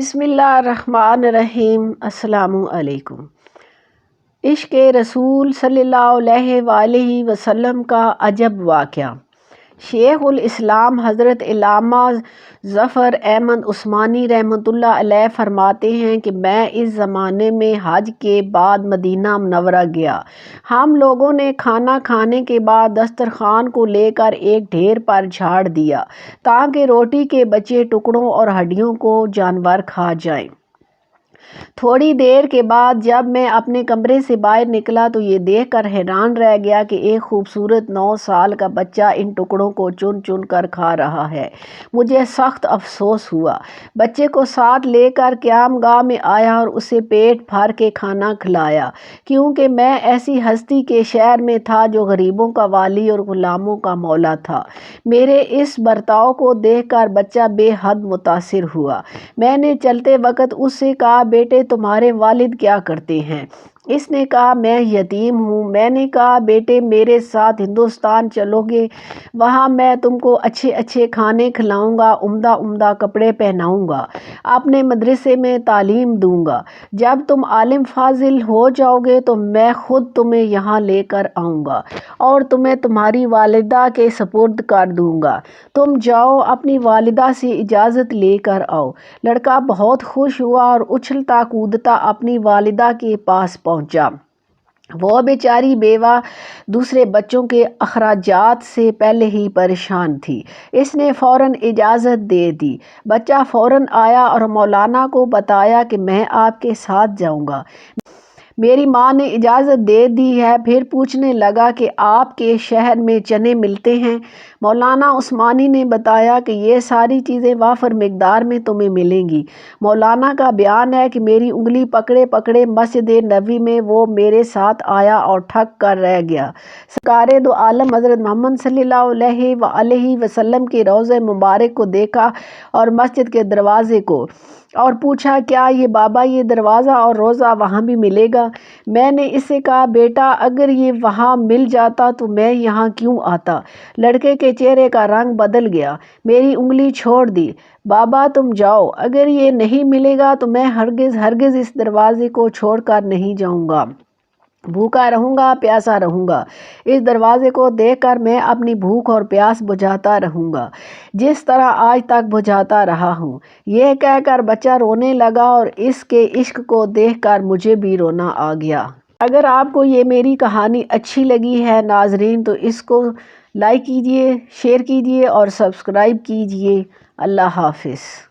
بسم اللہ الرحمن الرحیم۔ السلام علیکم۔ عشق رسول صلی اللہ علیہ وآلہ وسلم کا عجب واقعہ۔ شیخ الاسلام حضرت علامہ ظفر احمد عثمانی رحمۃ اللہ علیہ فرماتے ہیں کہ میں اس زمانے میں حج کے بعد مدینہ منورہ گیا۔ ہم لوگوں نے کھانا کھانے کے بعد دسترخوان کو لے کر ایک ڈھیر پر جھاڑ دیا تاکہ روٹی کے بچے ٹکڑوں اور ہڈیوں کو جانور کھا جائیں۔ تھوڑی دیر کے بعد جب میں اپنے کمرے سے باہر نکلا تو یہ دیکھ کر حیران رہ گیا کہ ایک خوبصورت 9 سال کا بچہ ان ٹکڑوں کو چن چن کر کھا رہا ہے۔ مجھے سخت افسوس ہوا۔ بچے کو ساتھ لے کر قیام گاہ میں آیا اور اسے پیٹ بھر کے کھانا کھلایا، کیونکہ میں ایسی ہستی کے شہر میں تھا جو غریبوں کا والی اور غلاموں کا مولا تھا۔ میرے اس برتاؤ کو دیکھ کر بچہ بے حد متاثر ہوا۔ میں نے چلتے وقت اس سے کہا، بیٹے تمہارے والد کیا کرتے ہیں؟ اس نے کہا، میں یتیم ہوں۔ میں نے کہا، بیٹے میرے ساتھ ہندوستان چلو گے، وہاں میں تم کو اچھے اچھے کھانے کھلاؤں گا، عمدہ عمدہ کپڑے پہناؤں گا، اپنے مدرسے میں تعلیم دوں گا۔ جب تم عالم فاضل ہو جاؤ گے تو میں خود تمہیں یہاں لے کر آؤں گا اور تمہیں تمہاری والدہ کے سپرد کر دوں گا۔ تم جاؤ اپنی والدہ سے اجازت لے کر آؤ۔ لڑکا بہت خوش ہوا اور اچھلتا کودتا اپنی والدہ کے پاس پہنچا۔ وہ بیچاری بیوہ دوسرے بچوں کے اخراجات سے پہلے ہی پریشان تھی۔ اس نے فوراً اجازت دے دی۔ بچہ فوراً آیا اور مولانا کو بتایا کہ میں آپ کے ساتھ جاؤں گا، میری ماں نے اجازت دے دی ہے۔ پھر پوچھنے لگا کہ آپ کے شہر میں چنے ملتے ہیں؟ مولانا عثمانی نے بتایا کہ یہ ساری چیزیں وافر مقدار میں تمہیں ملیں گی۔ مولانا کا بیان ہے کہ میری انگلی پکڑے پکڑے مسجد نبوی میں وہ میرے ساتھ آیا اور ٹھک کر رہ گیا۔ سرکار دو عالم حضرت محمد صلی اللہ علیہ وآلہ وسلم کے روضہ مبارک کو دیکھا اور مسجد کے دروازے کو، اور پوچھا، کیا یہ بابا یہ دروازہ اور روضہ وہاں بھی ملے گا؟ میں نے اس سے کہا، بیٹا اگر یہ وہاں مل جاتا تو میں یہاں کیوں آتا؟ لڑکے کے چہرے کا رنگ بدل گیا۔ میری انگلی چھوڑ دی۔ بابا تم جاؤ، اگر یہ نہیں ملے گا تو میں ہرگز ہرگز اس دروازے کو چھوڑ کر نہیں جاؤں گا۔ بھوکا رہوں گا، پیاسا رہوں گا، اس دروازے کو دیکھ کر میں اپنی بھوک اور پیاس بجھاتا رہوں گا، جس طرح آج تک بجھاتا رہا ہوں۔ یہ کہہ کر بچہ رونے لگا اور اس کے عشق کو دیکھ کر مجھے بھی رونا آ گیا۔ اگر آپ کو یہ میری کہانی اچھی لگی ہے ناظرین تو اس کو لائک کیجئے، شیئر کیجئے اور سبسکرائب کیجئے۔ اللہ حافظ۔